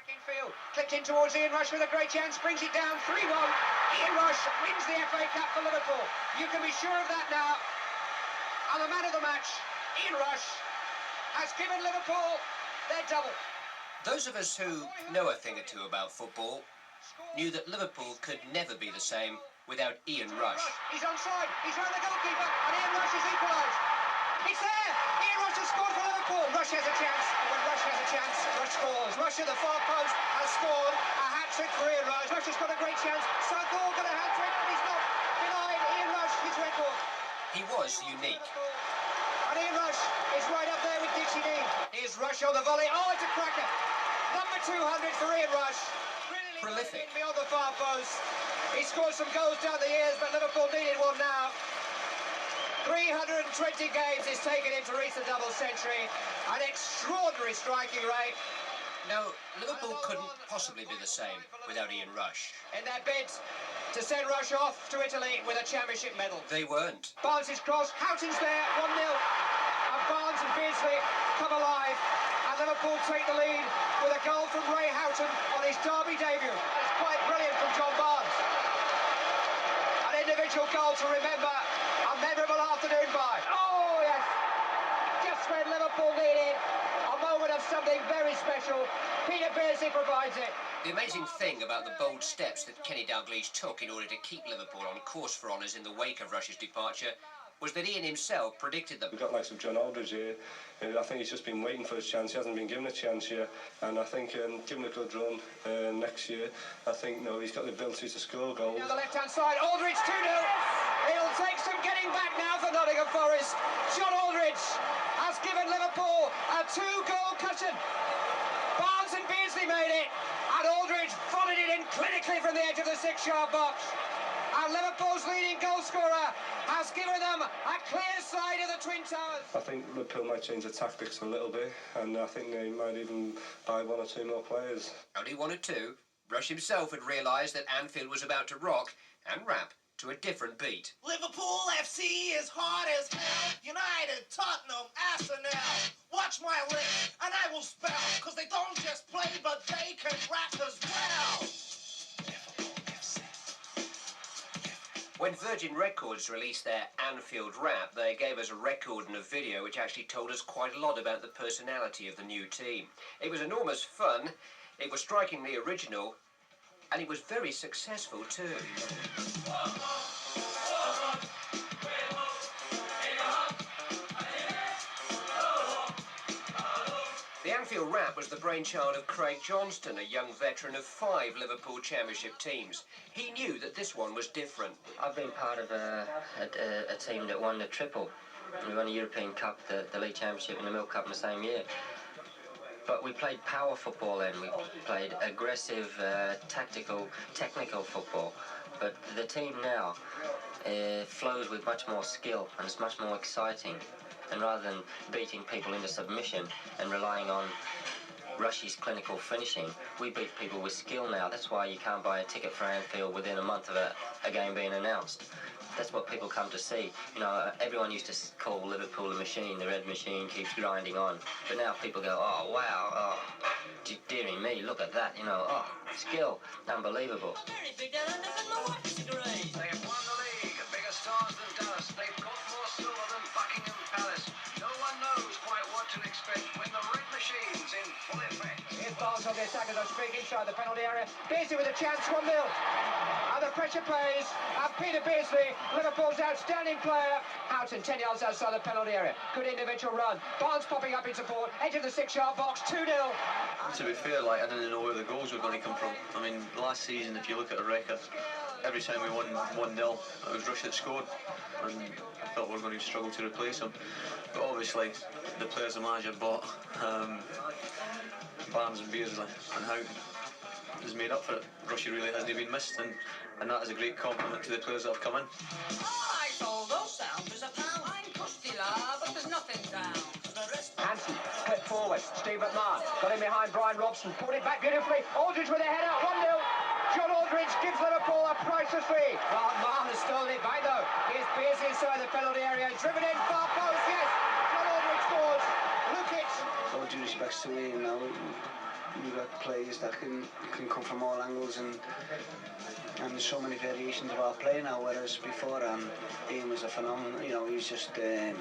Attacking field, clipped in towards Ian Rush with a great chance, brings it down 3-1. Ian Rush wins the FA Cup for Liverpool. You can be sure of that now. And the man of the match, Ian Rush, has given Liverpool their double. Those of us who know a thing or two about football knew that Liverpool could never be the same without Ian Rush. He's onside, he's round the goalkeeper, and Ian Rush has equalised. It's there! Ian Rush has scored for Liverpool. Rush has a chance, and when Rush has a chance, Rush scores. Rush at the far post has scored a hat-trick for Ian Rush. Rush has got a great chance. Southall got a hat-trick, and he's not denied Ian Rush his record. He was unique. And Ian Rush is right up there with Dixie Dean. Here's Rush on the volley. Oh, it's a cracker. Number 200 for Ian Rush. Prolific. Beyond the far post. He scored some goals down the years, but Liverpool needed one now. 320 games he's taken him to reach the double century. An extraordinary striking rate. No, Liverpool couldn't possibly be the same without Ian Rush. In their bid to send Rush off to Italy with a championship medal. They weren't. Barnes' cross, Houghton's there, 1-0. And Barnes and Beardsley come alive. And Liverpool take the lead with a goal from Ray Houghton on his derby debut. It's quite brilliant from John Barnes. An individual goal to remember. A memorable afternoon by. Oh, yes. Just when Liverpool needed a moment of something very special, Peter Beardsley provides it. The amazing thing about the bold steps that Kenny Dalglish took in order to keep Liverpool on course for honours in the wake of Rush's departure was that Ian himself predicted them. We've got likes of John Aldridge here, and I think he's just been waiting for his chance. He hasn't been given a chance yet, and I think given a good run next year, I think he's got the ability to score goals. Now the left-hand side, Aldridge 2-0. It'll take some getting back now for Nottingham Forest. John Aldridge has given Liverpool a 2-goal cushion. Barnes and Beardsley made it, and Aldridge volleyed it in clinically from the edge of the 6-yard box. And Liverpool's leading goal scorer has given them a clear side of the Twin Towers. I think Liverpool might change the tactics a little bit, and I think they might even buy one or two more players. Only one or two. Rush himself had realised that Anfield was about to rock and rap to a different beat. Liverpool FC is hard as hell. United, Tottenham, Arsenal. Watch my lips, and I will spell. Because they don't just play, but they can rap as well. When Virgin Records released their Anfield rap, they gave us a record and a video which actually told us quite a lot about the personality of the new team. It was enormous fun, it was strikingly original, and it was very successful too. The Anfield rap was the brainchild of Craig Johnston, a young veteran of 5 Liverpool Championship teams. He knew that this one was different. I've been part of a team that won the triple. We won the European Cup, the League Championship and the Milk Cup in the same year. But we played power football then. We played aggressive, tactical, technical football. But the team now flows with much more skill and it's much more exciting. And rather than beating people into submission and relying on Rush's clinical finishing, we beat people with skill now. That's why you can't buy a ticket for Anfield within a month of a game being announced. That's what people come to see. Everyone used to call Liverpool the machine, the red machine keeps grinding on. But now people go, oh, wow, oh, dearie me, look at that, oh, skill, unbelievable. Very big, they have won the league, bigger stars than dust. They've got more silver than Buckingham Palace. No one knows quite what to expect when the red machine's in full effect. Here's Barnes on the attack as I speak inside the penalty area. Beardsley with a chance, 1-0. And the pressure pays. And Peter Beardsley, Liverpool's outstanding player. Houghton, 10 yards outside the penalty area. Good individual run. Barnes popping up in support. Edge of the 6-yard box, 2-0. To be fair, I didn't know where the goals were going to come from. I mean, last season, if you look at the record, every time we won 1-0, it was Rush that scored. And I felt we were going to struggle to replace him. But obviously, the players the manager bought, Barnes and Beardsley, and Houghton has made up for it. Rushy really hasn't been missed, and that is a great compliment to the players that have come in. I told those sounds is a pound. I'm crusty, lad, but there's nothing down. Hansen, split forward. Steve McMahon got in behind Brian Robson. Pulled it back beautifully. Aldridge with a header, 1-0. John Aldridge gives Liverpool a priceless lead. Well, McMahon has stolen it back though. Here's Beardsley inside the penalty area. Driven in, far post, yes. John Aldridge scores. Lukic. All due respect to Ian now, We've got players that can come from all angles, and there's so many variations of our play now, whereas before Ian was a phenomenon. You know, he was just in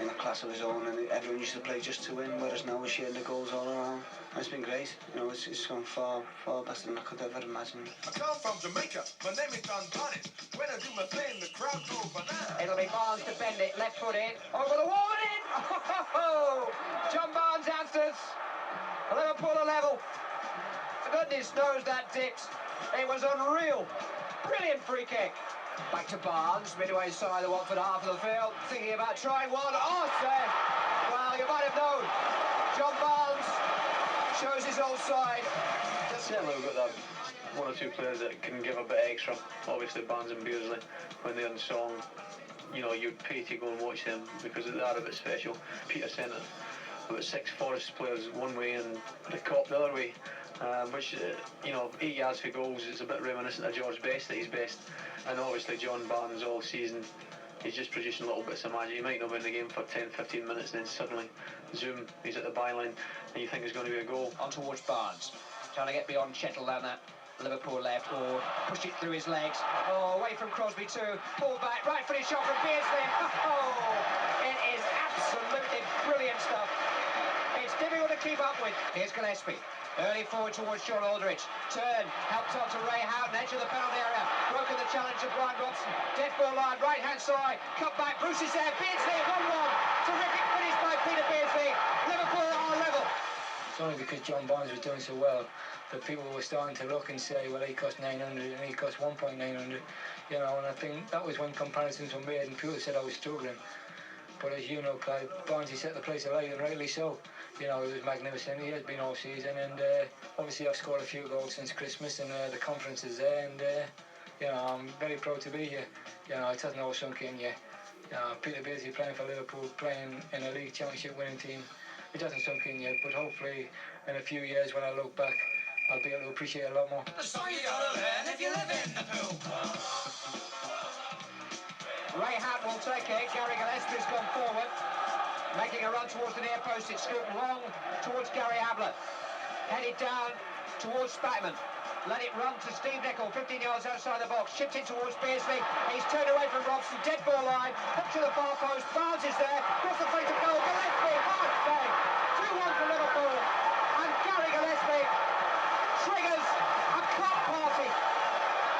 a class of his own, and everyone used to play just to win, whereas now we're sharing the goals all around. And it's been great. You know, it's gone far better than I could ever imagine. I come from Jamaica, my name is Don Bonnet. When I do my thing, the crowd goes bananas. It'll be Barnes to bend it, left foot in, over the wall and in! Oh, John Barnes answers. Liverpool are level. Goodness knows that dipped. It was unreal. Brilliant free kick. Back to Barnes, midway side of the Watford half of the field, thinking about trying one. Oh, sir. Well, you might have known. John Barnes shows his old side. Certainly we've got that one or two players that can give a bit extra. Obviously Barnes and Beardsley, when they're in song, you know, you'd pay to go and watch them because they are a bit special. Peter sent about 6 Forest players one way and the Cop the other way, which, you know, 8 yards for goals is a bit reminiscent of George Best at his best. And obviously John Barnes all season, he's just producing little bits of magic. He might not win the game for 10-15 minutes and then suddenly, zoom, he's at the byline and you think there's going to be a goal. On towards Barnes, trying to get beyond Chettle down that Liverpool left, or push it through his legs. Oh, away from Crosby too. Pull back, right footed shot from Beardsley. Oh, it is absolutely brilliant stuff. It's difficult to keep up with. Here's Gillespie. Early forward towards Sean Aldridge. Turn, helped on to Ray Houghton, edge of the penalty area. Broken the challenge of Brian Robson. Dead ball line, right hand side. Cut back, Bruce is there. Beardsley, 1-1. Terrific finish by Peter Beardsley. Liverpool are level. It's only because John Barnes was doing so well that people were starting to look and say, well, he cost 900 and he cost 1.900, you know, and I think that was when comparisons were made and people said I was struggling. But as you know, Clive, Barnes, he set the place alight, and rightly so. You know, it was magnificent. He has been all season, and obviously I've scored a few goals since Christmas, and the confidence is there, and you know, I'm very proud to be here. You know, it hasn't all sunk in yet. Peter Beardsley playing for Liverpool, playing in a league championship winning team. It hasn't sunk in yet, but hopefully in a few years when I look back, I'll be able to appreciate it a lot more. The song you gotta learn if you live in the pool. Ray Houghton will take it. Gary Gillespie's gone forward, making a run towards the near post. It's scooped long towards Gary Ablett. Headed down towards Spatman. Let it run to Steve Nicol, 15 yards outside the box. Chipped in towards Beardsley. He's turned away from Robson. Dead ball line. Up to the far post. Barnes is there. Cross the face of goal. Gillespie. Mark save. 2-1 for Liverpool. And Gary Gillespie triggers a club party.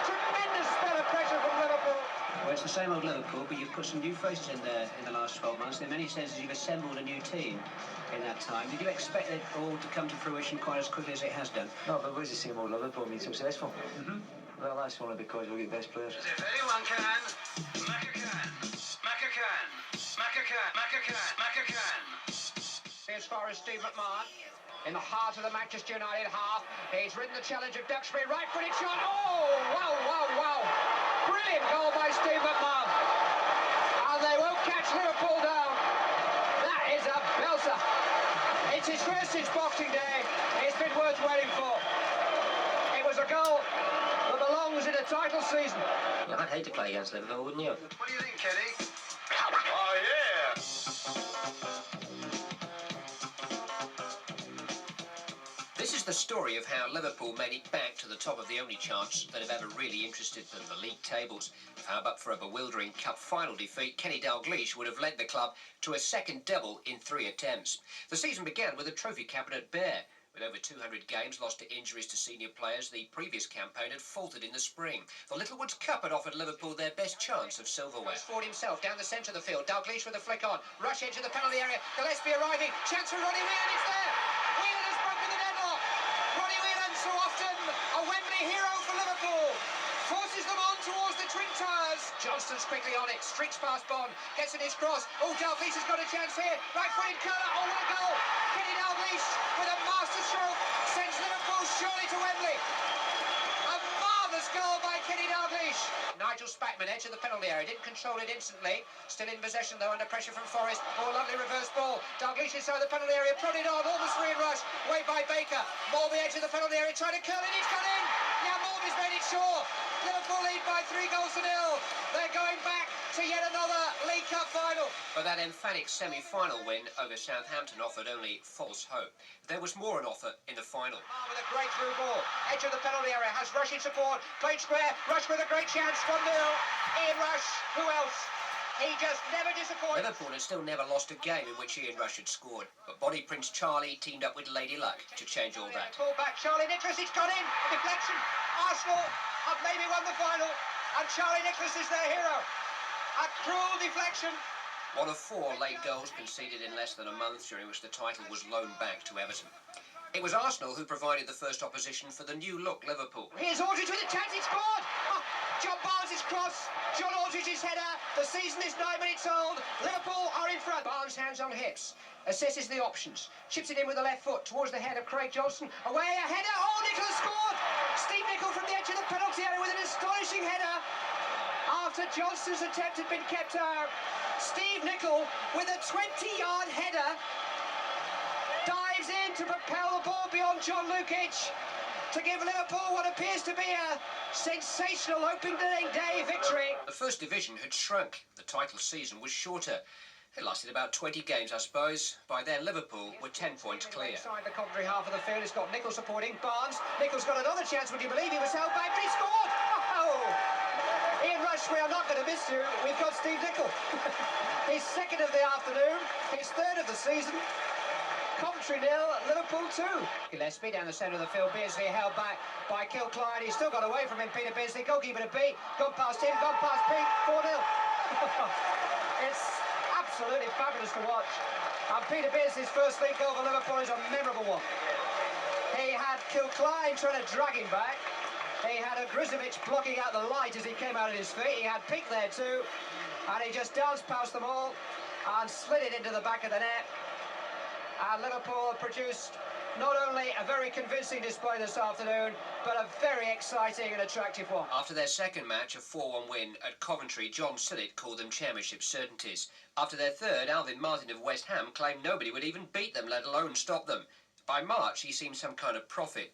Tremendous spell of pressure from Liverpool. Well, it's the same old Liverpool, but you've put some new faces in there in the last 12 months. In many senses, you've assembled a new team in that time. Did you expect it all to come to fruition quite as quickly as it has done? No, but where's the same old Liverpool being successful? Well, that's only because we get the best players. As if anyone can, Macca can. Macca can. Macca can. Macca can. Macca can. As far as Steve McMahon, in the heart of the Manchester United half, he's ridden the challenge of Duxbury, right-footed shot. Oh, wow, wow, wow. Brilliant goal by Steve McMahon. And they won't catch Liverpool down. That is a belter. It's his first since Boxing Day. It's been worth waiting for. It was a goal that belongs in a title season. Yeah, I'd hate to play against Liverpool, wouldn't you? What do you think, Kenny? Oh, yeah. This is the story of how Liverpool made it back to the top of the only chance that have ever really interested them, the league tables. If but for a bewildering cup final defeat, Kenny Dalglish would have led the club to a second double in 3 attempts. The season began with a trophy cabinet bare. With over 200 games lost to injuries to senior players, the previous campaign had faltered in the spring. The Littlewoods Cup had offered Liverpool their best chance of silverware. Ford himself down the centre of the field. Dalglish with a flick on. Rush into the penalty area. Gillespie arriving. Chance for Ronnie Whelan. It's there. Whelan has broken the deadlock. Ronnie Whelan, so often a Wembley hero for Liverpool. Forces them on towards the Twin Towers. Johnston's quickly on it. Streaks past Bond. Gets in his cross. Oh, Dalglish has got a chance here. Right-footed curler. Oh, what a goal. Kenny Dalglish with a master stroke sends Liverpool surely to Wembley. A marvellous goal by Kenny Dalglish. Nigel Spatman, edge of the penalty area. Didn't control it instantly. Still in possession, though, under pressure from Forrest. Oh, lovely reverse ball. Dalglish inside the penalty area. Prodded on. Almost free in rush. Way by Baker. Mulvey, edge of the penalty area. Trying to curl it. It's got in. Yeah, Mulvey's made it sure. Liverpool lead by 3-0. They're going back to yet another League Cup final. But But that emphatic semi-final win over Southampton offered only false hope. There was more on offer in the final. With a great through ball, edge of the penalty area, has Rush in support, played square, Rush with a great chance, 1-0. Ian Rush, who else? He just never disappoints. Liverpool had still never lost a game in which Ian Rush had scored, but Body Prince Charlie teamed up with Lady Luck to change all that. Pull back, Charlie Nicholas, it's gone in, deflection. Arsenal have maybe won the final, and Charlie Nicholas is their hero. A cruel deflection. One of 4 late goals conceded in less than a month, during which the title was loaned back to Everton. It was Arsenal who provided the first opposition for the new-look Liverpool. Here's Aldridge with a chance, he scored! Oh, John Barnes' cross, John Aldridge's header, the season is 9 minutes old, Liverpool are in front. Barnes hands on hips, assesses the options, chips it in with the left foot towards the head of Craig Johnson, away, a header, oh, Nicholas scored! Steve Nicol from the edge of the penalty area with an astonishing header. After Johnson's attempt had been kept out, Steve Nicol with a 20-yard header dives in to propel the ball beyond John Lukic to give Liverpool what appears to be a sensational opening day victory. The First Division had shrunk. The title season was shorter. It lasted about 20 games, I suppose. By then, Liverpool were 10 points clear. Inside the commentary half of the field, it's got Nicol supporting Barnes. Nicol's got another chance, would you believe? He was held back, but he scored! Oh! Ian Rush, we are not going to miss you. We've got Steve Nicol. His second of the afternoon, his third of the season. Coventry 0, Liverpool 2. Gillespie down the centre of the field, Beardsley held back by Kilcline. He's still got away from him, Peter Beardsley. Goalkeeper to beat, gone past him, gone past Pete, 4-0. It's absolutely fabulous to watch. And Peter Beardsley's first league goal for Liverpool is a memorable one. He had Kilcline trying to drag him back. He had a Grizovic blocking out the light as he came out of his feet. He had Peake there too. And he just danced past them all and slid it into the back of the net. And Liverpool produced not only a very convincing display this afternoon, but a very exciting and attractive one. After their second match, a 4-1 win at Coventry, John Sillett called them championship certainties. After their third, Alvin Martin of West Ham claimed nobody would even beat them, let alone stop them. By March, he seemed some kind of prophet.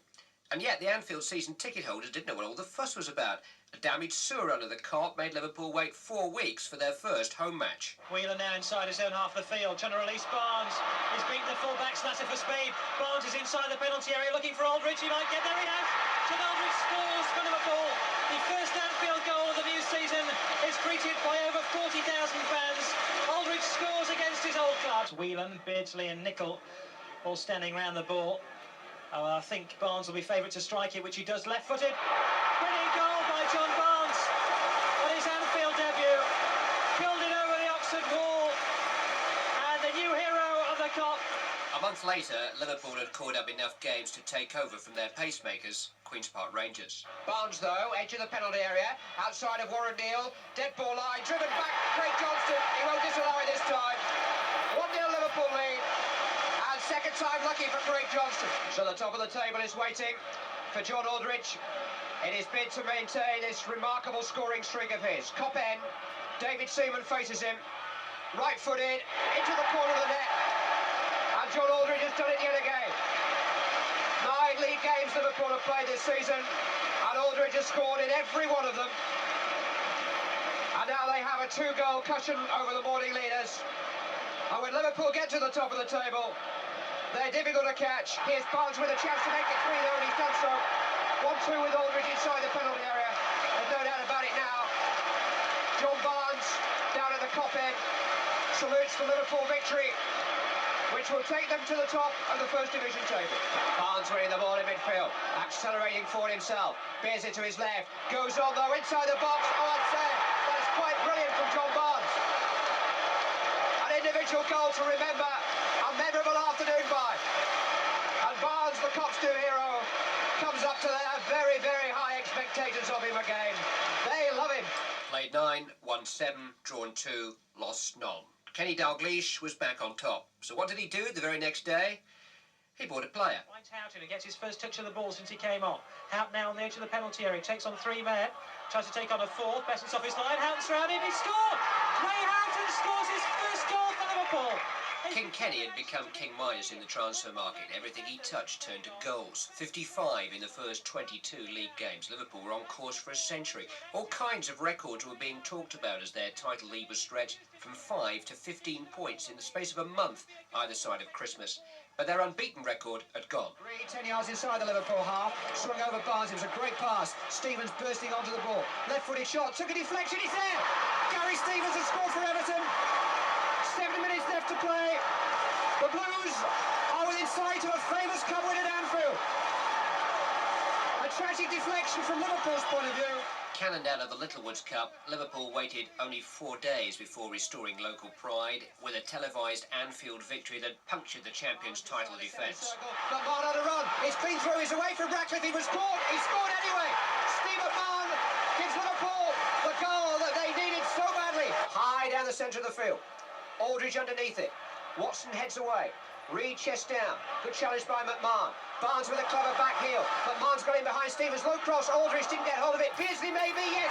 And yet the Anfield season ticket holders didn't know what all the fuss was about. A damaged sewer under the Kop made Liverpool wait 4 weeks for their first home match. Wheeler now inside his own half of the field, trying to release Barnes. He's beaten the full-back Slatter for speed. Barnes is inside the penalty area looking for Aldridge. He might get there, he has. John Aldridge scores for Liverpool. The first Anfield goal of the new season is greeted by over 40,000 fans. Aldridge scores against his old club. Whelan, Beardsley and Nicol all standing round the ball. I think Barnes will be favourite to strike it, which he does left-footed. Brilliant goal by John Barnes on his Anfield debut. Killed it over the Oxford wall. And the new hero of the Kop. A month later, Liverpool had caught up enough games to take over from their pacemakers, Queen's Park Rangers. Barnes, though, edge of the penalty area, outside of Warren Neal, dead ball line, driven back, Craig Johnston. He won't disallow it this time. 1-0 Liverpool lead. Second time lucky for Craig Johnston. So the top of the table is waiting for John Aldridge in his bid to maintain this remarkable scoring streak of his. Kop end, David Seaman faces him, right-footed, into the corner of the net. And John Aldridge has done it yet again. 9 league games Liverpool have played this season, and Aldridge has scored in every one of them. And now they have a 2-goal cushion over the morning leaders. And when Liverpool get to the top of the table, they're difficult to catch. Here's Barnes with a chance to make it 3-0, and he's done so. 1-2 with Aldridge inside the penalty area. There's no doubt about it now. John Barnes, down at the Kop end, salutes the Liverpool victory, which will take them to the top of the First Division table. Barnes winning the ball in midfield, accelerating forward himself. Bears it to his left, goes on though, inside the box. Oh, I'd say that's quite brilliant from John Barnes. An individual goal to remember. A memorable afternoon by. And Barnes, the Kop's new hero, comes up to their very, very high expectations of him again. They love him. Played 9, won 7, drawn 2, lost none. Kenny Dalglish was back on top. So what did he do the very next day? He bought a player. Finds Houghton and gets his first touch of the ball since he came on. Houghton now on the edge of the penalty area. He takes on 3 men. tries to take on a fourth. Bessett's off his line. Houghton's around him. He scored! Ray Houghton scores his first goal for Liverpool. King Kenny had become King Midas in the transfer market. Everything he touched turned to goals. 55 in the first 22 league games. Liverpool were on course for a century. All kinds of records were being talked about as their title lead was stretched from 5 to 15 points in the space of a month either side of Christmas. But their unbeaten record had gone. 10 yards inside the Liverpool half, swung over Barnes. It was a great pass. Stevens bursting onto the ball. Left-footed shot, took a deflection. He's there. Gary Stevens has scored for Everton. 7 minutes left to play. The Blues are within sight of a famous cup win at Anfield. A tragic deflection from Liverpool's point of view. Cannoned out of the Littlewoods Cup, Liverpool waited only 4 days before restoring local pride with a televised Anfield victory that punctured the champions' title defence. McMahon on a run. It's clean through. He's away from Ratcliffe. He was caught. He scored anyway. Steve McMahon gives Liverpool the goal that they needed so badly. High down the centre of the field. Aldridge underneath it. Watson heads away. Reed chest down. Good challenge by McMahon. Barnes with a clever back heel. McMahon's got in behind Stevens. Low cross. Aldridge didn't get hold of it. Beardsley maybe, yes.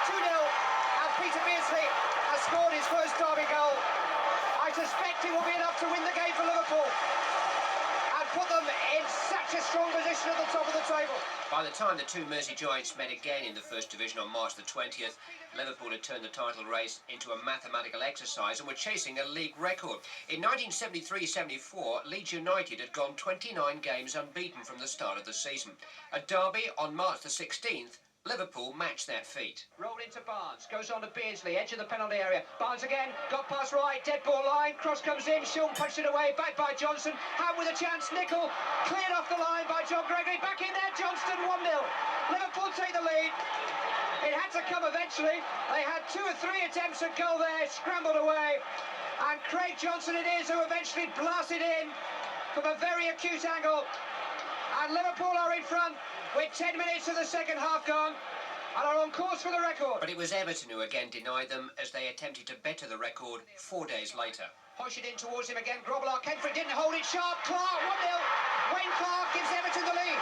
2-0. And Peter Beardsley has scored his first derby goal. I suspect it will be enough to win the game for Liverpool and put them in such a strong position at the top of the table. By the time the two Mersey Giants met again in the First Division on March the 20th, Liverpool had turned the title race into a mathematical exercise and were chasing a league record. In 1973-74, Leeds United had gone 29 games unbeaten from the start of the season. At Derby on March the 16th, Liverpool matched that feat. Rolled into Barnes, goes on to Beardsley, edge of the penalty area. Barnes again, got past right, dead ball line, cross comes in, Shilton punched it away, back by Johnson. Ham with a chance, Nicol cleared off the line by John Gregory, back in there, Johnston 1-0. Liverpool take the lead. It had to come eventually. They had 2 or 3 attempts at goal there, scrambled away. And Craig Johnson it is who eventually blasted in from a very acute angle. And Liverpool are in front with 10 minutes of the second half gone and are on course for the record. But it was Everton who again denied them as they attempted to better the record 4 days later. Push it in towards him again. Grobbelaar came for it, didn't hold it sharp. Clark 1-0. Wayne Clark gives Everton the lead.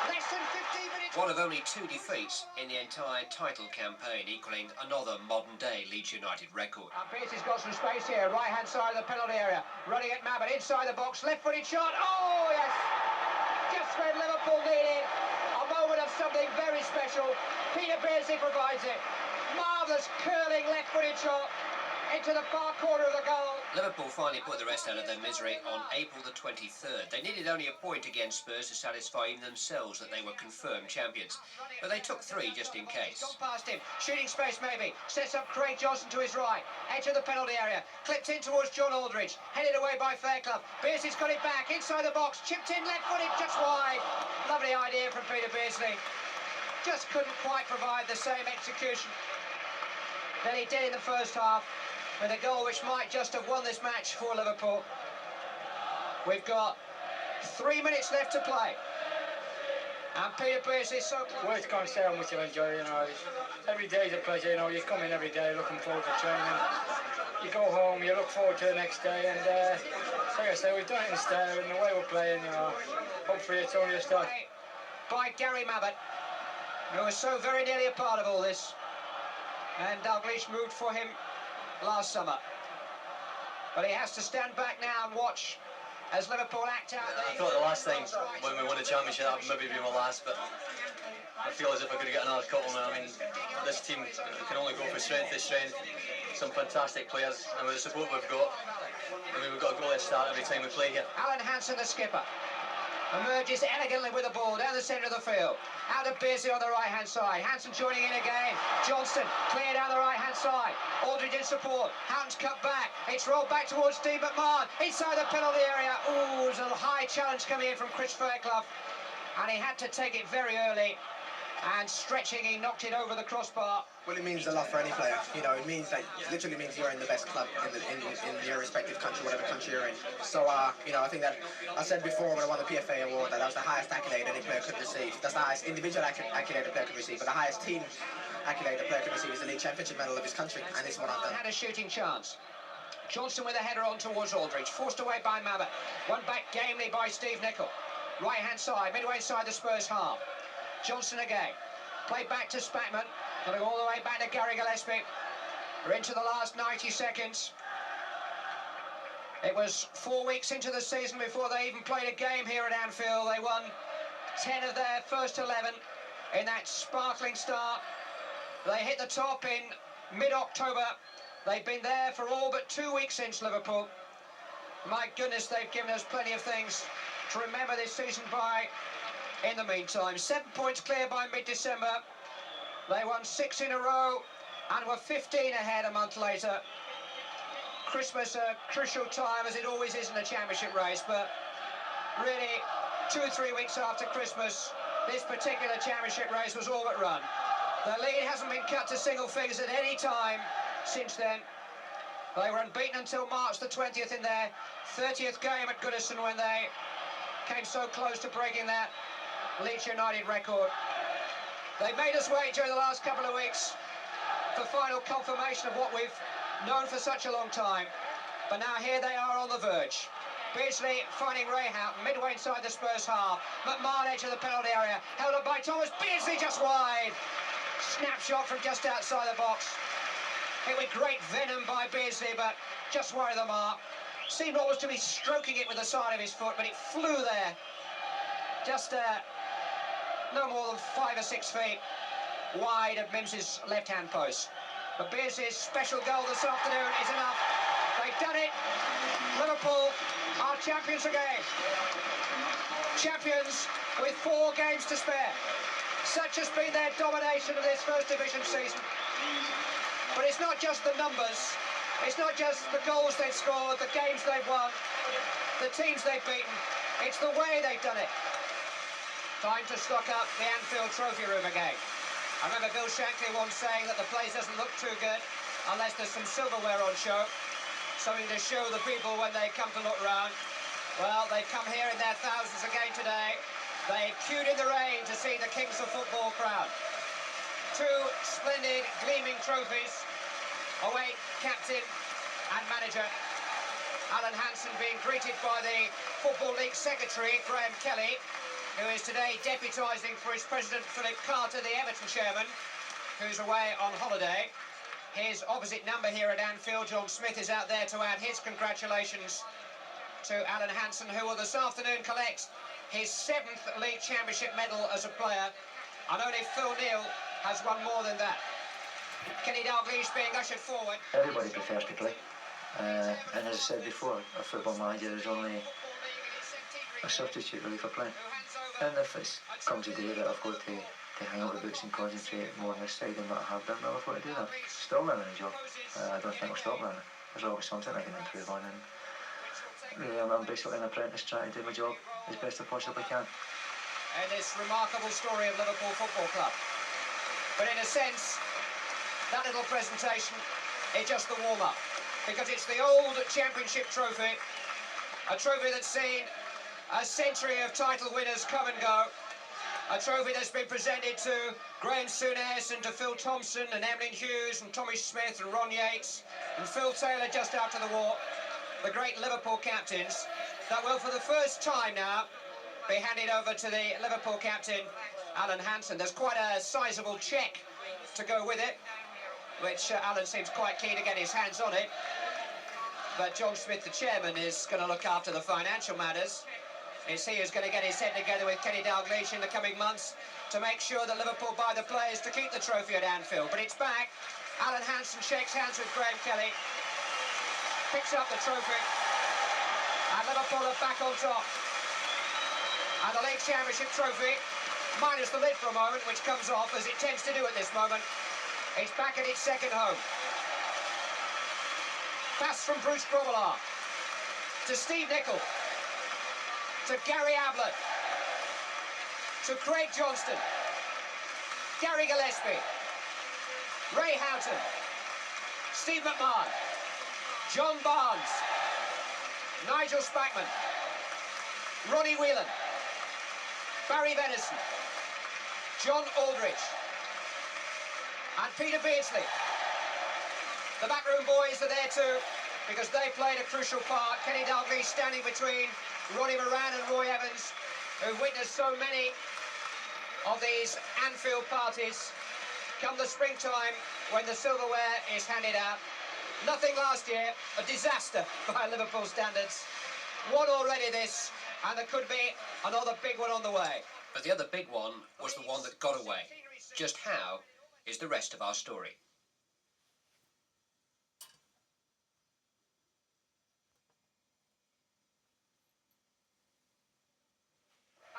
Less than 15 minutes. One of only 2 defeats in the entire title campaign, equalling another modern-day Leeds United record. Pearce has got some space here. Right-hand side of the penalty area. Running at Mabbutt inside the box. Left-footed shot. Oh, yes. Just when Liverpool needed a moment of something very special, Peter Beardsley provides it. Marvellous curling left-footed shot into the far corner of the goal. Liverpool finally put the rest out of their misery on April the 23rd. They needed only a point against Spurs to satisfy even themselves that they were confirmed champions. But they took 3 just in case. Gone past him, shooting space maybe, sets up Craig Johnson to his right, edge of the penalty area, clipped in towards John Aldridge, headed away by Fairclough. Beardsley's got it back, inside the box, chipped in left-footed, just wide. Lovely idea from Peter Beardsley. Just couldn't quite provide the same execution that he did in the first half, with a goal which might just have won this match for Liverpool. We've got 3 minutes left to play. And Peter Beardsley is so close. Words can't say how much I enjoy it, you know. Every day's a pleasure, you know. You come in every day looking forward to training. You go home, you look forward to the next day, and like I say, we've done it in style, and the way we're playing, you know. Hopefully it's only a start. By Gary Mabbutt, who was so very nearly a part of all this. And Dalglish moved for him last summer. But he has to stand back now and watch as Liverpool act out. I thought the last time when we won the championship that would maybe be my last, but I feel as if I could get another couple now. I mean, this team can only go from strength to strength. Some fantastic players, and with the support we've got, I mean, we've got a goal at start every time we play here. Alan Hansen, the skipper, emerges elegantly with the ball down the centre of the field. Out of Beardsley on the right-hand side. Hansen joining in again. Johnston clear down the right-hand side. Aldridge in support. Houghton's cut back. It's rolled back towards Steve McMahon. Inside the penalty area. Ooh, there's a high challenge coming in from Chris Fairclough. And he had to take it very early. And stretching, he knocked it over the crossbar. Well, it means a lot for any player. You know, it means that literally means you're in the best club in your respective country, whatever country you're in. So, you know, I think that I said before when I won the PFA award that was the highest accolade any player could receive. That's the highest individual accolade a player could receive, but the highest team accolade a player could receive is the league championship medal of his country, and this is what I've done. Had a shooting chance. Johnson with a header on towards Aldridge, forced away by Mabbutt. One back gamely by Steve Nicol. Right-hand side, midway inside the Spurs half. Johnson again. Played back to Spackman. Going all the way back to Gary Gillespie. We're into the last 90 seconds. It was 4 weeks into the season before they even played a game here at Anfield. They won 10 of their first 11 in that sparkling start. They hit the top in mid-October. They've been there for all but 2 weeks since Liverpool. My goodness, they've given us plenty of things to remember this season by. In the meantime, 7 points clear by mid-December. They won 6 in a row and were 15 ahead a month later. Christmas, a crucial time, as it always is in a championship race, but really 2 or 3 weeks after Christmas, this particular championship race was all but run. The lead hasn't been cut to single figures at any time since then. They were unbeaten until March the 20th in their 30th game at Goodison, when they came so close to breaking that Leeds United record. They made us wait during the last couple of weeks for final confirmation of what we've known for such a long time. But now here they are on the verge. Beardsley finding Ray Houghton midway inside the Spurs half. McMahon edge of the penalty area, held up by Thomas. Beardsley just wide. Snapshot from just outside the box. Hit with great venom by Beardsley, but just wide of the mark. Seemed almost to be stroking it with the side of his foot, but it flew there. Just no more than 5 or 6 feet wide of Mims's left-hand post. But Beardsley's special goal this afternoon is enough. They've done it. Liverpool are champions again. Champions with 4 games to spare. Such has been their domination of this First Division season. But it's not just the numbers. It's not just the goals they've scored, the games they've won, the teams they've beaten. It's the way they've done it. Time to stock up the Anfield trophy room again. I remember Bill Shankly once saying that the place doesn't look too good unless there's some silverware on show. Something to show the people when they come to look round. Well, they've come here in their thousands again today. They queued in the rain to see the Kings of Football crowned. 2 splendid, gleaming trophies await captain and manager. Alan Hansen being greeted by the Football League secretary, Graham Kelly, who is today deputising for his president, Philip Carter, the Everton chairman, who's away on holiday. His opposite number here at Anfield, John Smith, is out there to add his congratulations to Alan Hansen, who will this afternoon collect his 7th league championship medal as a player, and only Phil Neal has won more than that. Kenny Dalglish being ushered forward. Everybody prefers to play, and as I said before, a football manager is only a substitute really for playing. And if it's comes a day that I've got to hang up the boots and concentrate more on this side than what I have done, I'll have to do that. Still learning the job. I don't think I'll stop learning. There's always something I can improve on, and really I'm basically an apprentice trying to do my job as best I possibly can. And this remarkable story of Liverpool Football Club. But in a sense, that little presentation is just the warm-up, because it's the old championship trophy, a trophy that's seen a century of title winners come and go, a trophy that's been presented to Graham Souness and to Phil Thompson and Emlyn Hughes and Tommy Smith and Ron Yates and Phil Taylor just after the war, the great Liverpool captains, that will for the first time now be handed over to the Liverpool captain, Alan Hansen. There's quite a sizable cheque to go with it, which Alan seems quite keen to get his hands on it. But John Smith, the chairman, is going to look after the financial matters. It's he who's going to get his head together with Kenny Dalglish in the coming months to make sure that Liverpool buy the players to keep the trophy at Anfield. But it's back. Alan Hansen shakes hands with Graham Kelly, picks up the trophy, and Liverpool are back on top. And the League Championship trophy, minus the lid for a moment, which comes off as it tends to do at this moment, is back at its second home. Pass from Bruce Grobbelaar to Steve Nicol, to Gary Ablett, to Craig Johnston, Gary Gillespie, Ray Houghton, Steve McMahon, John Barnes, Nigel Spackman, Ronnie Whelan, Barry Venison, John Aldridge, and Peter Beardsley. The backroom boys are there too, because they played a crucial part. Kenny Dalglish standing between Ronnie Moran and Roy Evans, who've witnessed so many of these Anfield parties come the springtime when the silverware is handed out. Nothing last year, a disaster by Liverpool standards. One already this, and there could be another big one on the way. But the other big one was the one that got away. Just how is the rest of our story.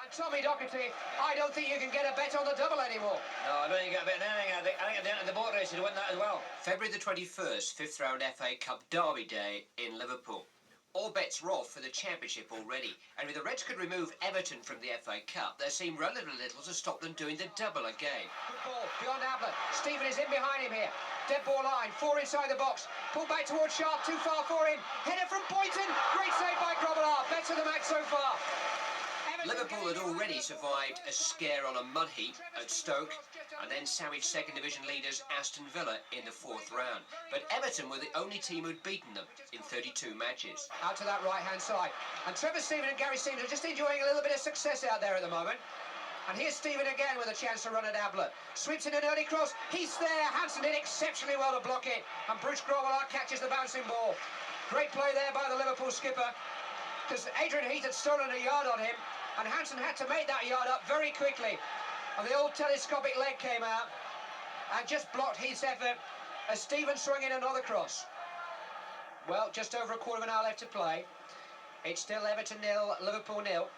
And Tommy Docherty, I don't think you can get a bet on the double anymore. No, I don't think you get a bet on anything. I think at the boat race you'd win that as well. February the 21st, fifth round FA Cup Derby Day in Liverpool. All bets were off for the Championship already, and if the Reds could remove Everton from the FA Cup, there seemed relatively little to stop them doing the double again. Good ball, beyond Ablett. Stephen is in behind him here. Dead ball line, 4 inside the box. Pull back towards Sharp, too far for him. Header from Boynton. Great save by Grobbelaar. Better than Max so far. Liverpool had already survived a scare on a mud heap at Stoke and then savaged second division leaders Aston Villa in the fourth round. But Everton were the only team who'd beaten them in 32 matches. Out to that right-hand side. And Trevor Stephen and Gary Stevens are just enjoying a little bit of success out there at the moment. And here's Stephen again with a chance to run at Ablett. Sweeps in an early cross. He's there. Hansen did exceptionally well to block it. And Bruce Grobbelaar catches the bouncing ball. Great play there by the Liverpool skipper, because Adrian Heath had stolen a yard on him. And Hansen had to make that yard up very quickly. And the old telescopic leg came out and just blocked Heath's effort as Stevens swung in another cross. Well, just over a quarter of an hour left to play. It's still Everton 0, Liverpool 0.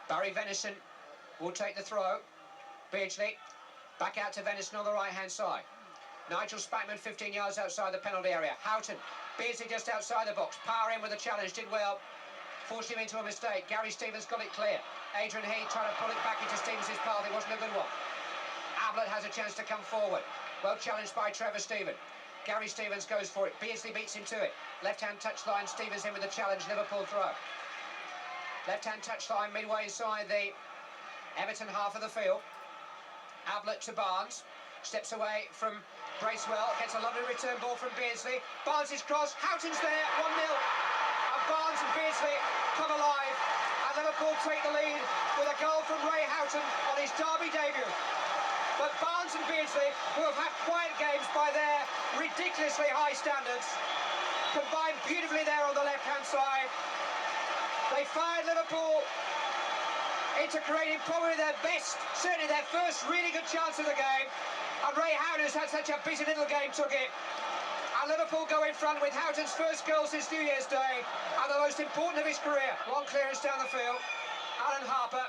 Barry Venison will take the throw. Beardsley back out to Venison on the right-hand side. Nigel Spackman 15 yards outside the penalty area. Houghton, Beardsley just outside the box. Power in with the challenge, did well. Forced him into a mistake. Gary Stevens got it clear. Adrian Heath trying to pull it back into Stevens' path. It wasn't a good one. Ablett has a chance to come forward. Well challenged by Trevor Stephen. Gary Stevens goes for it. Beardsley beats him to it. Left-hand touchline. Stevens in with the challenge. Liverpool throw. Left-hand touchline midway inside the Everton half of the field. Ablett to Barnes. Steps away from Bracewell. Gets a lovely return ball from Beardsley. Barnes' cross. Houghton's there. 1-0. Barnes and Beardsley come alive, and Liverpool take the lead with a goal from Ray Houghton on his derby debut. But Barnes and Beardsley, who have had quiet games by their ridiculously high standards, combined beautifully there on the left-hand side. They fired Liverpool into creating probably their best, certainly their first really good chance of the game. And Ray Houghton has had such a busy little game, took it. And Liverpool go in front with Houghton's first goal since New Year's Day, and the most important of his career. Long clearance down the field. Alan Harper.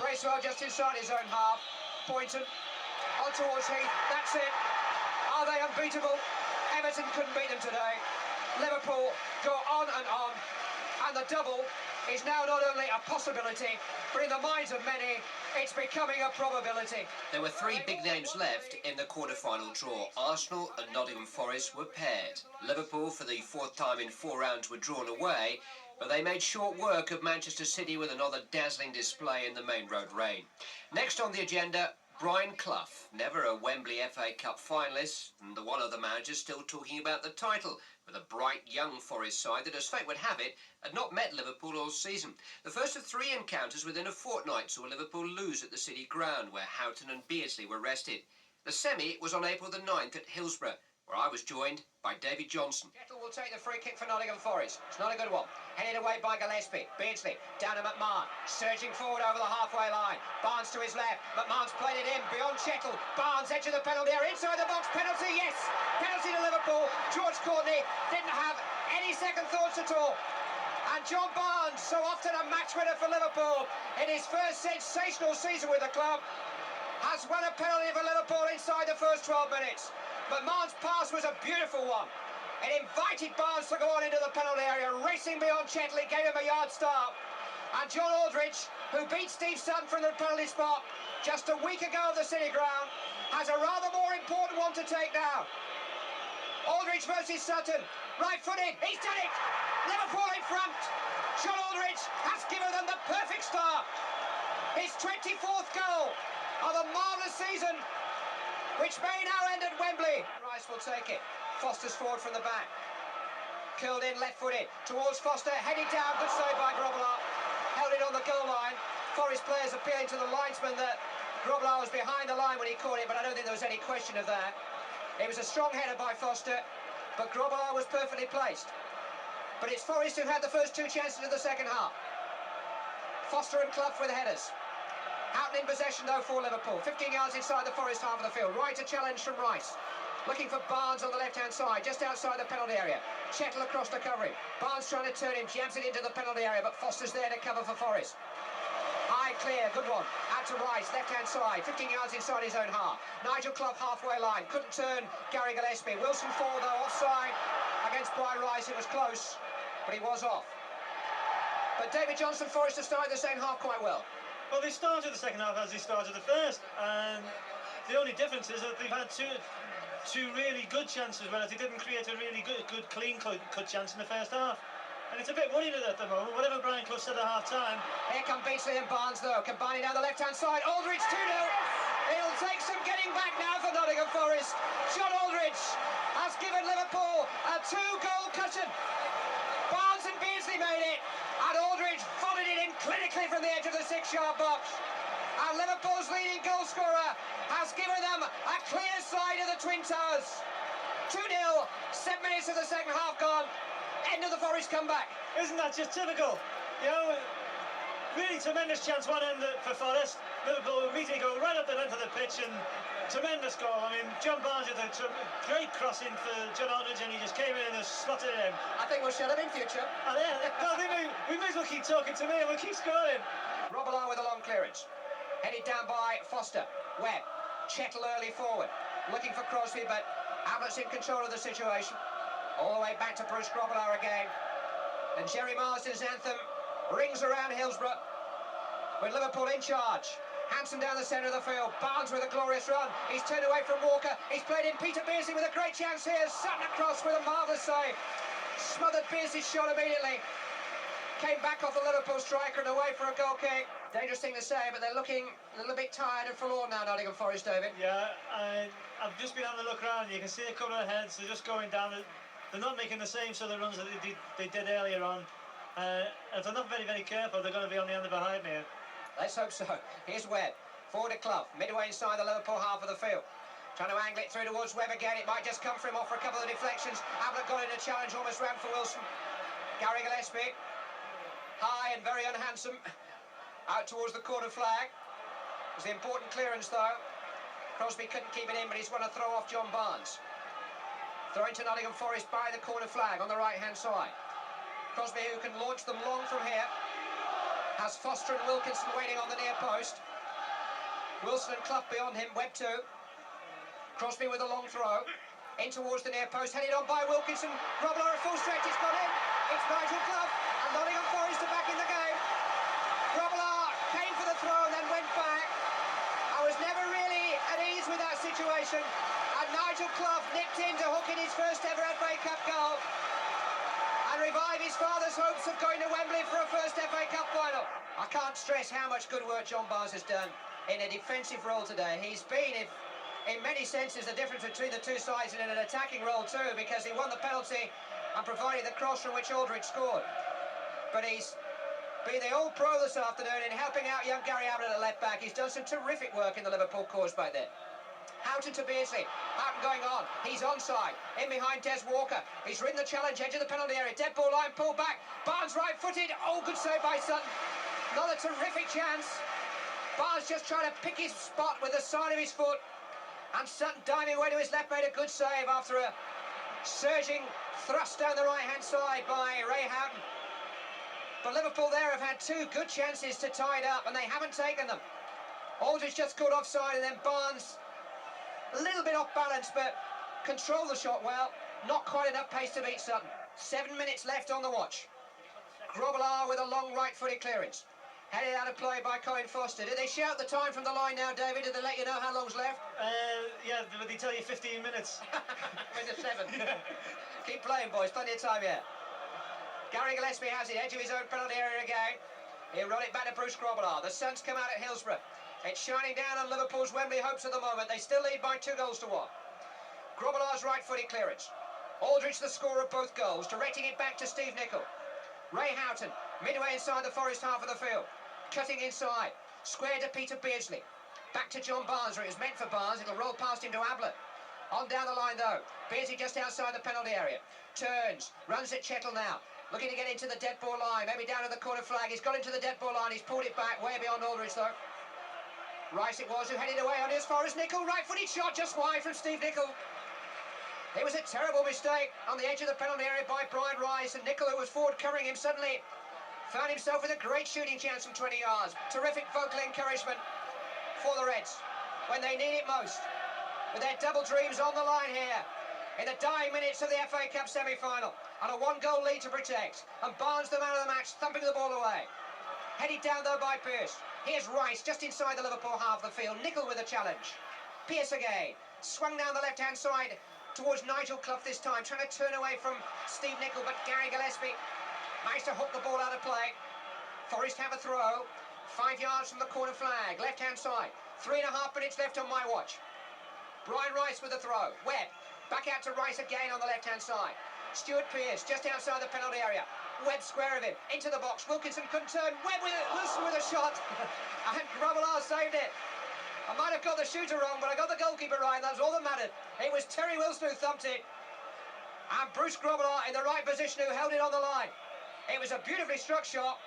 Bracewell just inside his own half. Boynton on towards Heath. That's it. Are they unbeatable? Everton couldn't beat them today. Liverpool go on, and the double is now not only a possibility, but in the minds of many, it's becoming a probability. There were three big names left in the quarter-final draw. Arsenal and Nottingham Forest were paired. Liverpool, for the fourth time in 4 rounds, were drawn away, but they made short work of Manchester City with another dazzling display in the Main Road rain. Next on the agenda, Brian Clough, never a Wembley FA Cup finalist, and the one other manager still talking about the title, with a bright young Forest side that, as fate would have it, had not met Liverpool all season. The first of 3 encounters within a fortnight saw Liverpool lose at the City ground, where Houghton and Beardsley were rested. The semi was on April the 9th at Hillsborough, where I was joined by David Johnson. Kettle will take the free kick for Nottingham Forest. It's not a good one. Headed away by Gillespie. Beardsley down to McMahon. Surging forward over the halfway line. Barnes to his left. McMahon's played it in beyond Chettle. Barnes edge of the penalty area. Inside the box. Penalty, yes. Penalty to Liverpool. George Courtney didn't have any second thoughts at all. And John Barnes, so often a match winner for Liverpool in his first sensational season with the club, has won a penalty for Liverpool inside the first 12 minutes. McMahon's pass was a beautiful one. It invited Barnes to go on into the penalty area, racing beyond Chettle. It gave him a yard start. And John Aldridge, who beat Steve Sutton from the penalty spot just a week ago at the City ground, has a rather more important one to take now. Aldridge versus Sutton. Right-footed. He's done it. Liverpool in front. John Aldridge has given them the perfect start. His 24th goal of a marvellous season, which may now end at Wembley. Rice will take it. Foster's forward from the back. Curled in left-footed towards Foster. Headed down. Good save by Grobbelaar. Held it on the goal line. Forest players appealing to the linesman that Grobbelaar was behind the line when he caught it, but I don't think there was any question of that. It was a strong header by Foster, but Grobbelaar was perfectly placed. But it's Forest who had the first two chances of the second half. Foster and Clough with headers. Houghton in possession though for Liverpool. 15 yards inside the Forest half of the field. Right, a challenge from Rice. Looking for Barnes on the left-hand side, just outside the penalty area. Chettle across the covering. Barnes trying to turn him, jams it into the penalty area, but Foster's there to cover for Forest. High, clear, good one. Out to Rice, left-hand side, 15 yards inside his own half. Nigel Clough halfway line, couldn't turn Gary Gillespie. Wilson Ford though, offside against Brian Rice. It was close, but he was off. But David Johnson, Forest have started the second half quite well. Well, they started the second half as they started the first, and the only difference is that they've had two really good chances, whereas they didn't create a really good clean cut chance in the first half. And it's a bit worrying at the moment, whatever Brian Clough said at half-time. Here come Beasley and Barnes, though, combining down the left-hand side. Aldridge 2-0. It'll take some getting back now for Nottingham Forest. John Aldridge has given Liverpool a 2-goal cushion. Barnes and Beasley made it, and Aldridge volleyed it in clinically from the edge of the 6-yard box. And Liverpool's leading goal scorer has given them a clear side of the Twin Towers. 2-0, 7 minutes of the second half gone. End of the Forest comeback. Isn't that just typical? You know, really tremendous chance one end for Forest. Liverpool immediately go right up the length of the pitch and tremendous goal. I mean, John Barnes had a great crossing for John Aldridge and he just came in and just slotted it in. I think we'll shut him in future. And well, we may as well keep talking to me and we'll keep scoring. Grobbelaar with a long clearance. Headed down by Foster. Webb. Chettle early forward. Looking for Crosby, but Abbott's in control of the situation. All the way back to Bruce Grobbelaar again. And Jerry Marsden's anthem rings around Hillsborough with Liverpool in charge. Hanson down the centre of the field. Barnes with a glorious run. He's turned away from Walker. He's played in Peter Beardsley with a great chance here. Sutton across with a marvellous save. Smothered Beardsley's shot immediately. Came back off the Liverpool striker and away for a goal kick. Dangerous thing to say, but they're looking a little bit tired and forlorn now, Nottingham Forest, David. Yeah, I've just been having a look around. You can see a couple of heads. They're just going down. They're not making the same sort of runs that they did earlier on. If they're not very, very careful, they're going to be on the end behind me. Let's hope so. Here's Webb. Forward to Clough. Midway inside the Liverpool half of the field. Trying to angle it through towards Webb again. It might just come for him off for a couple of deflections. Ablett got in a challenge, almost ran for Wilson. Gary Gillespie. High and very unhandsome. Out towards the corner flag. It was the important clearance, though. Crosby couldn't keep it in, but he's won a throw off John Barnes. Throwing to Nottingham Forest by the corner flag on the right-hand side. Crosby, who can launch them long from here, has Foster and Wilkinson waiting on the near post. Wilson and Clough beyond him, Webb too. Crosby with a long throw. In towards the near post, headed on by Wilkinson. Grobbelaar at full stretch, it's got in. It's Nigel Clough, and Nottingham Forest are back in the game. Grobbelaar came for the throw and then went back. I was never really at ease with that situation. And Nigel Clough nipped in to hook in his first ever FA Cup goal and revive his father's hopes of going to Wembley for a first FA Cup final. I can't stress how much good work John Barnes has done in a defensive role today. He's been, in many senses, the difference between the two sides and in an attacking role too, because he won the penalty and provided the cross from which Aldridge scored. But he's been the old pro this afternoon in helping out young Gary Ablett at left back. He's done some terrific work in the Liverpool cause back there. Houghton to Beardsley. Houghton going on. He's onside. In behind Des Walker. He's ridden the challenge edge of the penalty area. Dead ball line, pulled back. Barnes right-footed. Oh, good save by Sutton. Another terrific chance. Barnes just trying to pick his spot with the side of his foot. And Sutton diving away to his left made a good save after a surging thrust down the right-hand side by Ray Houghton. But Liverpool there have had two good chances to tie it up, and they haven't taken them. Aldridge just caught offside, and then Barnes a little bit off balance, but controlled the shot well. Not quite enough pace to beat Sutton. 7 minutes left on the watch. Grobbelaar with a long right-footed clearance. Headed out of play by Colin Foster. Did they shout the time from the line now, David? Did they let you know how long's left? Yeah, but they tell you 15 minutes. With the 7. Keep playing, boys. Plenty of time yet. Gary Gillespie has it. Edge of his own penalty area again. He'll roll it back to Bruce Grobbelaar. The sun's come out at Hillsborough. It's shining down on Liverpool's Wembley hopes at the moment. They still lead by 2 goals to 1. Grobbelaar's right-footed clearance. Aldridge the scorer of both goals, directing it back to Steve Nicol. Ray Houghton, midway inside the Forest half of the field. Cutting inside. Square to Peter Beardsley. Back to John Barnes, where it was meant for Barnes. It'll roll past him to Ablett. On down the line, though. Beardsley just outside the penalty area. Turns. Runs at Chettle now. Looking to get into the dead ball line. Maybe down to the corner flag. He's got into the dead ball line. He's pulled it back way beyond Aldridge, though. Rice it was who headed away on as far as Nicol. Right-footed shot just wide from Steve Nicol. It was a terrible mistake on the edge of the penalty area by Brian Rice, and Nicol, who was forward covering him, suddenly found himself with a great shooting chance from 20 yards. Terrific vocal encouragement for the Reds when they need it most, with their double dreams on the line here in the dying minutes of the FA Cup semi-final, and a one-goal lead to protect. And Barnes, the man of the match, thumping the ball away. Headed down, though, by Pearce. Here's Rice, just inside the Liverpool half of the field. Nicol with a challenge. Pearce again. Swung down the left-hand side towards Nigel Clough this time, trying to turn away from Steve Nicol, but Gary Gillespie managed to hook the ball out of play. Forest have a throw. 5 yards from the corner flag, left-hand side. 3.5 minutes left on my watch. Brian Rice with a throw. Webb, back out to Rice again on the left-hand side. Stuart Pearce, just outside the penalty area. Webb square of him, into the box. Wilkinson couldn't turn. Webb Wilson with a shot. And Grobbelaar saved it. I might have got the shooter wrong, but I got the goalkeeper right, and that's all that mattered. It was Terry Wilson who thumped it. And Bruce Grobbelaar in the right position who held it on the line. It was a beautifully struck shot,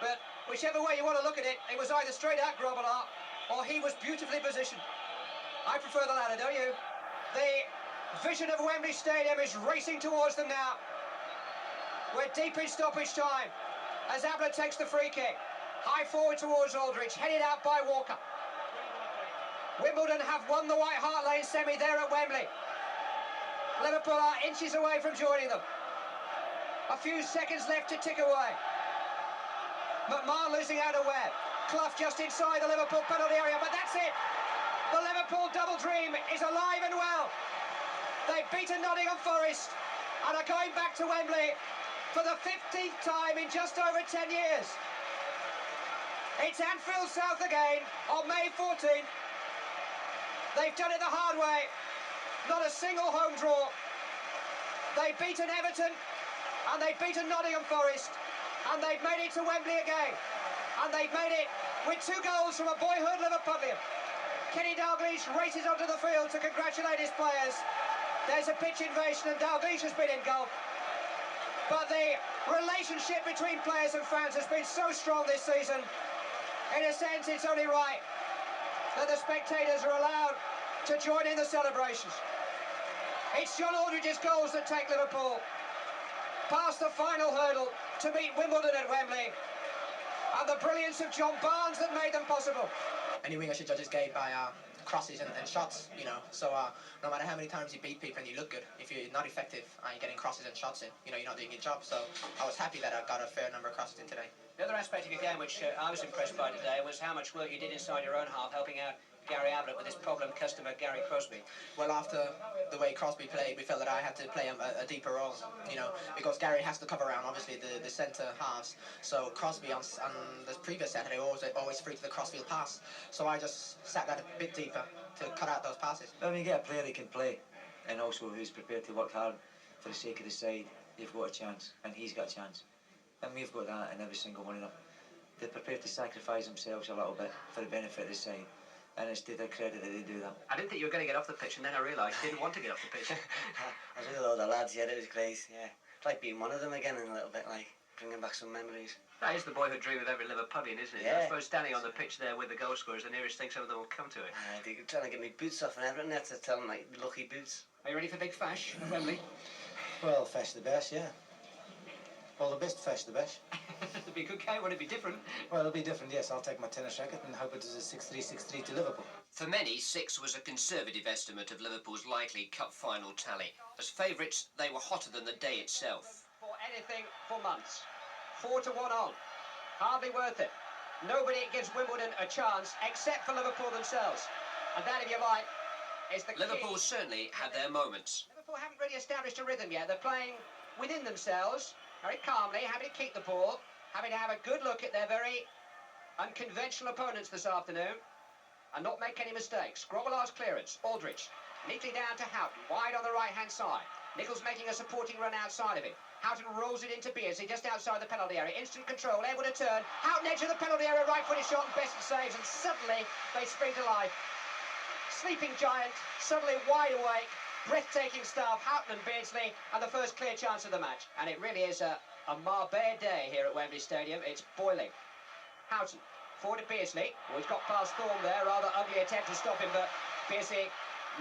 but whichever way you want to look at it, it was either straight at Grobbelaar or he was beautifully positioned. I prefer the latter, don't you? The vision of Wembley Stadium is racing towards them now. We're deep in stoppage time as Ablett takes the free kick. High forward towards Aldridge, headed out by Walker. Wimbledon have won the White Hart Lane semi there at Wembley. Liverpool are inches away from joining them. A few seconds left to tick away. McMahon losing out of Webb. Clough just inside the Liverpool penalty area, but that's it. The Liverpool double dream is alive and well. They've beaten Nottingham Forest and are going back to Wembley for the 15th time in just over 10 years. It's Anfield South again on May 14th. They've done it the hard way. Not a single home draw. They've beaten Everton and they've beaten Nottingham Forest, and they've made it to Wembley again. And they've made it with 2 goals from a boyhood Liverpudlian. Kenny Dalglish races onto the field to congratulate his players. There's a pitch invasion and Dalglish has been engulfed. But the relationship between players and fans has been so strong this season. In a sense, it's only right that the spectators are allowed to join in the celebrations. It's John Aldridge's goals that take Liverpool past the final hurdle to meet Wimbledon at Wembley, and the brilliance of John Barnes that made them possible. Any winger should judge his game by crosses and shots, you know. So no matter how many times you beat people and you look good, if you're not effective and you're getting crosses and shots in, you know, you're not doing your job. So I was happy that I got a fair number of crosses in today. The other aspect of your game which I was impressed by today was how much work you did inside your own half, helping out Gary Ablett with his problem customer Gary Crosby. Well, after the way Crosby played, we felt that I had to play a deeper role, you know, because Gary has to cover around, obviously, the centre halves. So Crosby on the previous Saturday always free to the crossfield pass. So I just sat that a bit deeper to cut out those passes. When you get a player who can play and also who's prepared to work hard for the sake of the side, you've got a chance, and he's got a chance. And we've got that in every single one of them. They're prepared to sacrifice themselves a little bit for the benefit of the side. And it's to their credit that they do that. I didn't think you were going to get off the pitch, and then I realised you didn't want to get off the pitch. I was with all the lads, yeah, it was great, yeah. It's like being one of them again in a little bit, like, bringing back some memories. That is the boyhood dream of every Liverpudlian, isn't it? Yeah. I suppose standing on the pitch there with the goal scorers, the nearest thing some of them will come to it. They're trying to get me boots off and everything, that's to tell them, like, lucky boots. Are you ready for Big Fash at Wembley? Well, Fash the best, yeah. Well, the best Fash the best. It'd be a good game, would it be different? Well, it'll be different, yes. I'll take my tennis racket and hope it is a 6-3 to Liverpool. For many, 6 was a conservative estimate of Liverpool's likely cup final tally. As favourites, they were hotter than the day itself. For anything for months. 4-1 on. Hardly worth it. Nobody gives Wimbledon a chance except for Liverpool themselves. And that, if you like, is the Liverpool key. Certainly had their moments. Liverpool haven't really established a rhythm yet. They're playing within themselves, very calmly, happy to keep the ball, happy to have a good look at their very unconventional opponents this afternoon and not make any mistakes. Grobbelaar's clearance, Aldridge, neatly down to Houghton, wide on the right-hand side. Nichols making a supporting run outside of him. Houghton rolls it into Beardsley just outside the penalty area. Instant control, able to turn. Houghton edge of the penalty area, right-footed shot, and Besson saves, and suddenly they spring to life. Sleeping giant, suddenly wide awake, breathtaking stuff. Houghton and Beardsley, and the first clear chance of the match. And it really is a Marbella day here at Wembley Stadium. It's boiling. Houghton, forward to Beardsley. Oh, he's got past Thorne there. Rather ugly attempt to stop him, but Beardsley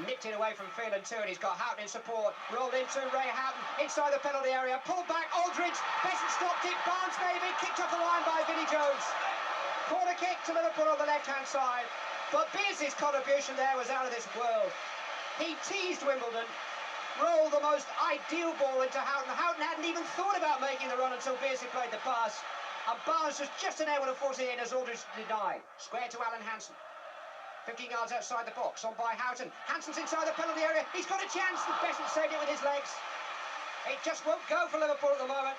nipped it away from Phelan too, and he's got Houghton in support. Rolled into Ray Houghton, inside the penalty area. Pulled back, Aldridge. Besson stopped it. Barnes maybe. Kicked off the line by Vinnie Jones. Corner kick to Liverpool on the left-hand side. But Beardsley's contribution there was out of this world. He teased Wimbledon, rolled the most ideal ball into Houghton. Houghton hadn't even thought about making the run until Beardsley played the pass. And Barnes was just unable to force it in as Aldridge denied. Square to Alan Hansen. 15 yards outside the box, on by Houghton. Hansen's inside the penalty area. He's got a chance, and Besson saved it with his legs. It just won't go for Liverpool at the moment.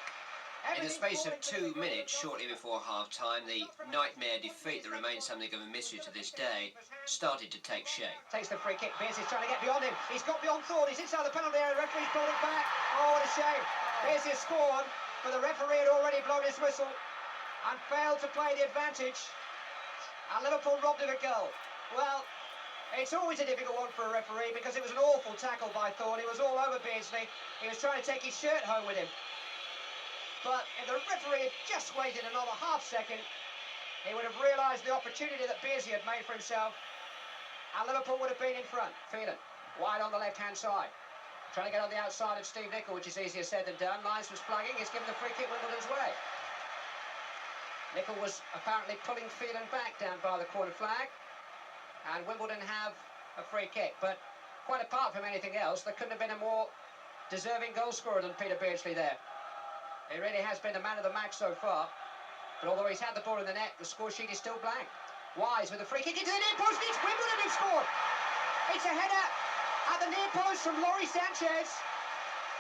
In the space of 2 minutes, shortly before half-time, the nightmare defeat that remains something of a mystery to this day started to take shape. Takes the free kick. Beardsley's trying to get beyond him. He's got beyond Thorne. He's inside the penalty area. The referee's pulled it back. Oh, what a shame. Beardsley has scored, but the referee had already blown his whistle and failed to play the advantage. And Liverpool robbed of a goal. Well, it's always a difficult one for a referee because it was an awful tackle by Thorne. He was all over Beardsley. He was trying to take his shirt home with him. But if the referee had just waited another half second, he would have realised the opportunity that Beardsley had made for himself, and Liverpool would have been in front. Phelan, wide on the left-hand side. Trying to get on the outside of Steve Nicol, which is easier said than done. Lyons was flagging. He's given the free kick Wimbledon's way. Nicol was apparently pulling Phelan back down by the corner flag, and Wimbledon have a free kick. But quite apart from anything else, there couldn't have been a more deserving goal scorer than Peter Beardsley there. He really has been the man of the match so far. But although he's had the ball in the net, the score sheet is still blank. Wise with a free kick into the near post. It's Wimbledon who scored. It's a header at the near post from Laurie Sanchez.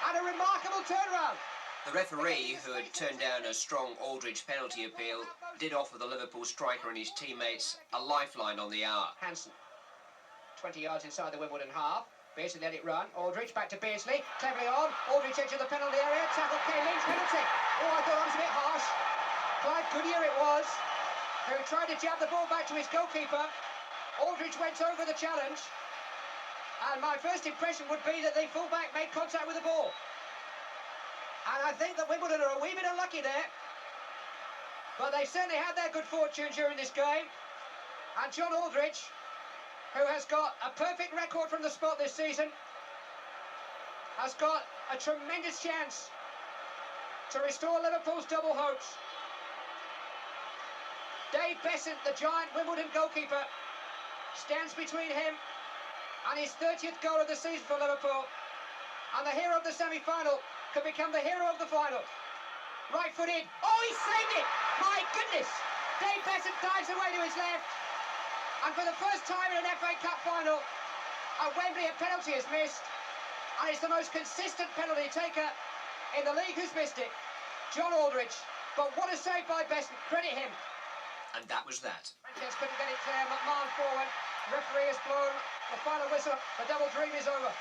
And a remarkable turnaround. The referee, who had turned down a strong Aldridge penalty appeal, did offer the Liverpool striker and his teammates a lifeline on the hour. Hansen, 20 yards inside the Wimbledon half. Beardsley let it run. Aldridge back to Beardsley. Cleverly on. Aldridge edge of the penalty area. Tackle Kane Lynch. Penalty. Oh, I thought that was a bit harsh. Clive Goodyear it was, who tried to jab the ball back to his goalkeeper. Aldridge went over the challenge. And my first impression would be that the fullback made contact with the ball. And I think that Wimbledon are a wee bit unlucky there. But they certainly had their good fortune during this game. And John Aldridge, who has got a perfect record from the spot this season, has got a tremendous chance to restore Liverpool's double hopes. Dave Besson, the giant Wimbledon goalkeeper, stands between him and his 30th goal of the season for Liverpool. And the hero of the semi-final could become the hero of the final. Right-footed. Oh, he saved it! My goodness! Dave Besson dives away to his left. And for the first time in an FA Cup final, at Wembley a penalty is missed. And it's the most consistent penalty taker in the league who's missed it. John Aldridge. But what a save by Besson. Credit him. And that was that. Sanchez couldn't get it clear. McMahon forward. Referee has blown the final whistle. The double dream is over.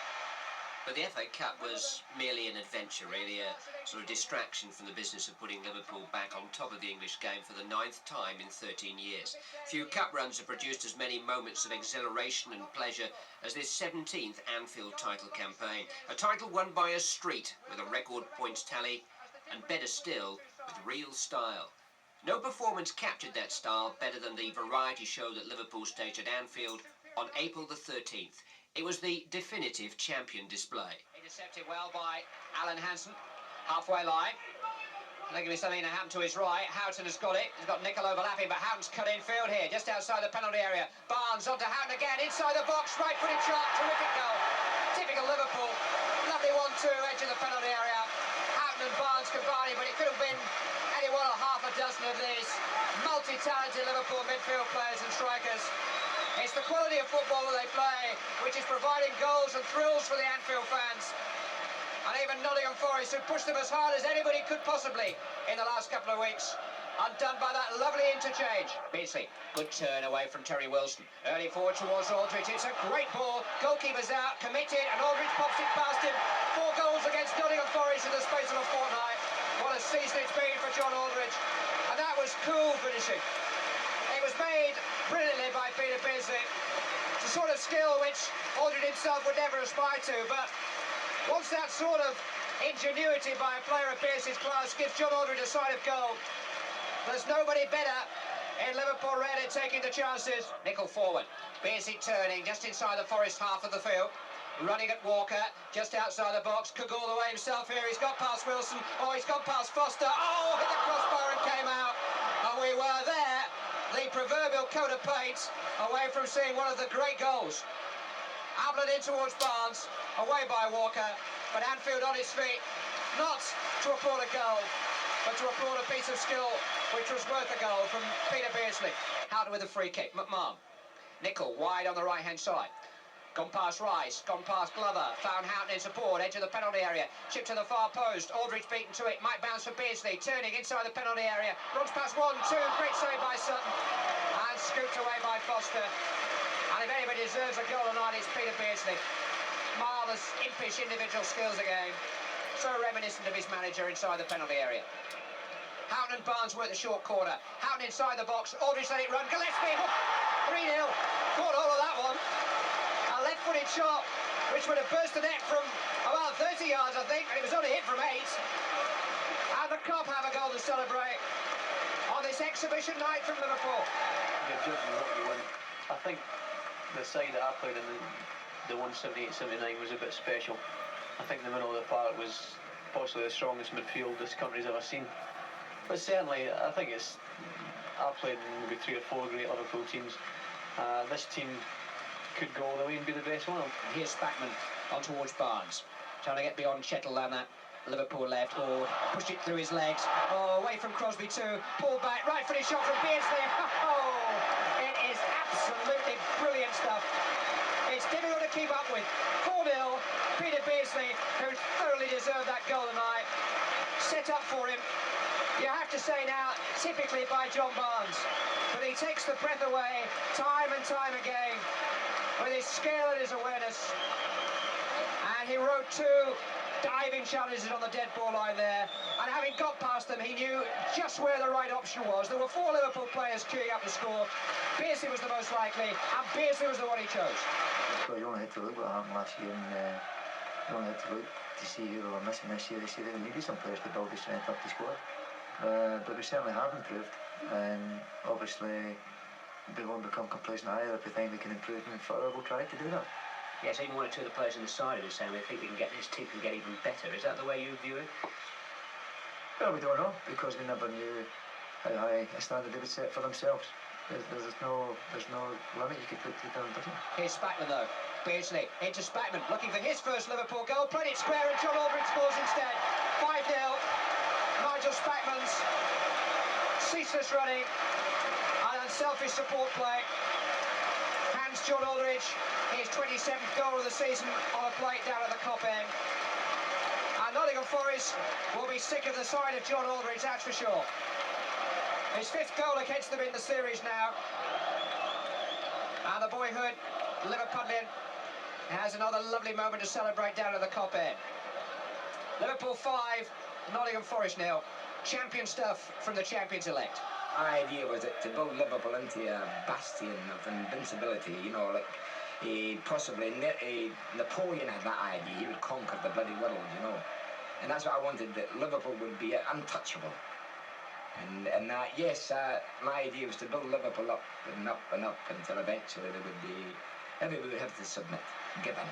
But the FA Cup was merely an adventure, really, a sort of distraction from the business of putting Liverpool back on top of the English game for the 9th time in 13 years. Few cup runs have produced as many moments of exhilaration and pleasure as this 17th Anfield title campaign. A title won by a street with a record points tally, and better still, with real style. No performance captured that style better than the variety show that Liverpool staged at Anfield on April the 13th. It was the definitive champion display. Intercepted well by Alan Hansen. Halfway line. I think it was something that happened to his right. Houghton has got it. He's got Nicol overlapping, but Houghton's cut in field here, just outside the penalty area. Barnes onto Houghton again, inside the box, right-footed shot, terrific goal. Typical Liverpool. Lovely 1-2, edge of the penalty area. Houghton and Barnes combining, but it could have been any one or half a dozen of these multi-talented Liverpool midfield players and strikers. It's the quality of football that they play, which is providing goals and thrills for the Anfield fans. And even Nottingham Forest, who pushed them as hard as anybody could possibly in the last couple of weeks, undone by that lovely interchange. Beardsley, good turn away from Terry Wilson. Early forward towards Aldridge. It's a great ball. Goalkeeper's out, committed, and Aldridge pops it past him. 4 goals twice in the space of a fortnight. What a season it's been for John Aldridge. And that was cool finishing. It was made brilliantly by Peter Beardsley. It's a sort of skill which Aldridge himself would never aspire to, but once that sort of ingenuity by a player of Beardsley's class gives John Aldridge a sight of goal, there's nobody better in Liverpool Red at taking the chances. Nickel forward. Beardsley turning just inside the Forest half of the field. Running at Walker, just outside the box. Could go all the way himself here. He's got past Wilson. Oh, he's got past Foster. Oh, hit the crossbar and came out. And we were there, the proverbial coat of paint, away from seeing one of the great goals. Ablett in towards Barnes, away by Walker, but Anfield on his feet, not to applaud a goal, but to applaud a piece of skill which was worth a goal from Peter Beardsley. Houghton with a free kick. McMahon. Nickel wide on the right-hand side. Gone past Rice, gone past Glover, found Houghton in support, edge of the penalty area, chipped to the far post, Aldridge beaten to it, might bounce for Beardsley, turning inside the penalty area, runs past 1, 2, great save by Sutton, and scooped away by Foster. And if anybody deserves a goal tonight, it's Peter Beardsley. Marvellous, impish individual skills again, so reminiscent of his manager inside the penalty area. Houghton and Barnes were at the short corner, Houghton inside the box, Aldridge let it run, Gillespie, 3-0, caught all of that one. A left-footed shot, which would have burst the net from about 30 yards, I think, and it was only hit from 8. And the Cop have a goal to celebrate on this exhibition night from Liverpool. You're judging what you win. I think the side that I played in the 178-79 was a bit special. I think the middle of the park was possibly the strongest midfield this country's ever seen. But certainly, I think I've played in maybe 3 or 4 great Liverpool teams. This team could go all the way and be the best one. Here's Spackman on towards Barnes, trying to get beyond Chettle and that Liverpool left, or pushed it through his legs. Oh, away from Crosby too, pulled back, right-footed shot from Beardsley. Oh, it is absolutely brilliant stuff. It's difficult to keep up with. 4-0, Peter Beardsley, who thoroughly deserved that goal tonight. Set up for him, you have to say now, typically by John Barnes. But he takes the breath away time and time again with his skill and his awareness. And he wrote 2 diving challenges on the dead ball line there. And having got past them, he knew just where the right option was. There were 4 Liverpool players queuing up to score. Beardsley was the most likely, and Beardsley was the one he chose. Well, you only had to look what happened last year, and you only had to look to see who they were missing this year. They said they needed some players to build the strength up the squad. But we certainly have improved, and obviously we won't become complacent either. If we think we can improve even further, we'll try to do that. Yes, even 1 or 2 of the players on the side are saying we think we can get this team can get even better. Is that the way you view it? Well, we don't know, because we never knew how high a standard they would set for themselves. There's no limit you could put to them, doesn't it? Here's Spackman though. Beardsley into Spackman, looking for his first Liverpool goal. Played it square and John Aldridge scores instead. 5-0. Nigel Spackman's ceaseless running and unselfish support play hands John Aldridge his 27th goal of the season on a plate down at the Cop end. And Nottingham Forest will be sick of the sight of John Aldridge, that's for sure. His 5th goal against them in the series now. And the boyhood Liverpudlian has another lovely moment to celebrate down at the Cop end. Liverpool 5, Nottingham Forest 0. Champion stuff from the champions-elect. My idea was to build Liverpool into a bastion of invincibility, you know, like possibly Napoleon had that idea, he would conquer the bloody world, you know. And that's what I wanted, that Liverpool would be untouchable. And yes, my idea was to build Liverpool up and up and up until eventually everybody would have to submit and give in.